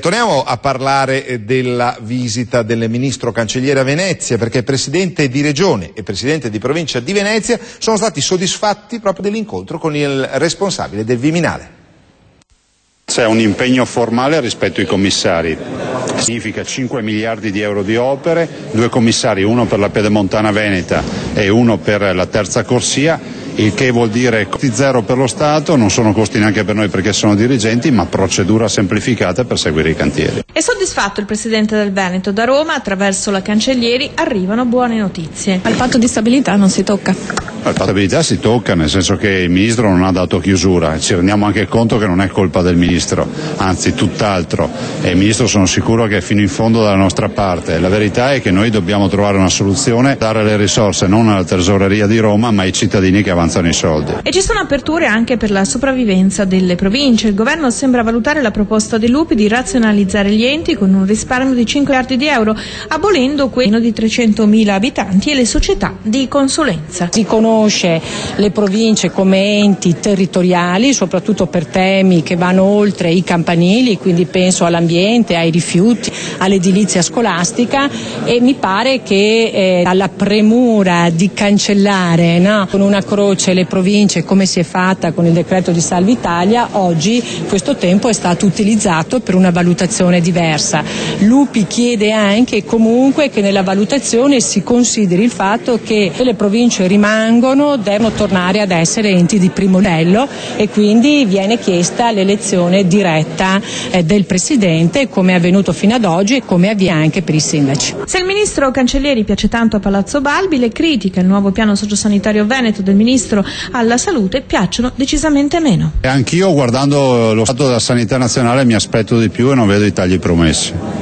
Torniamo a parlare della visita del ministro cancelliere a Venezia, perché il presidente di regione e presidente di provincia di Venezia sono stati soddisfatti proprio dell'incontro con il responsabile del Viminale. C'è un impegno formale rispetto ai commissari, significa 5 miliardi di euro di opere, 2 commissari, uno per la Pedemontana Veneta e uno per la terza corsia, il che vuol dire costi zero per lo Stato, non sono costi neanche per noi perché sono dirigenti, ma procedura semplificata per seguire i cantieri. È soddisfatto il presidente del Veneto. Da Roma, attraverso la Cancellieri, arrivano buone notizie. Al patto di stabilità non si tocca. Il patto di stabilità si tocca, nel senso che il ministro non ha dato chiusura, ci rendiamo anche conto che non è colpa del ministro, anzi tutt'altro, e il ministro sono sicuro che è fino in fondo dalla nostra parte. La verità è che noi dobbiamo trovare una soluzione, dare le risorse non alla tesoreria di Roma ma ai cittadini che avanzano i soldi. E ci sono aperture anche per la sopravvivenza delle province. Il governo sembra valutare la proposta dei Lupi di razionalizzare gli enti con un risparmio di 5 miliardi di euro, abolendo quello di 300.000 abitanti e le società di consulenza. Si conosce le province come enti territoriali, soprattutto per temi che vanno oltre i campanili, quindi penso all'ambiente, ai rifiuti, all'edilizia scolastica, e mi pare che alla premura di cancellare con una croce le province come si è fatta con il decreto di Salva Italia, oggi questo tempo è stato utilizzato per una valutazione diversa. Lupi chiede anche comunque che nella valutazione si consideri il fatto che le province devono tornare ad essere enti di primo livello, e quindi viene chiesta l'elezione diretta del presidente, come è avvenuto fino ad oggi e come avviene anche per i sindaci. Se il ministro Cancellieri piace tanto a Palazzo Balbi, le critiche al nuovo piano sociosanitario veneto del ministro alla salute piacciono decisamente meno. E anch'io, guardando lo stato della sanità nazionale, mi aspetto di più e non vedo i tagli promessi.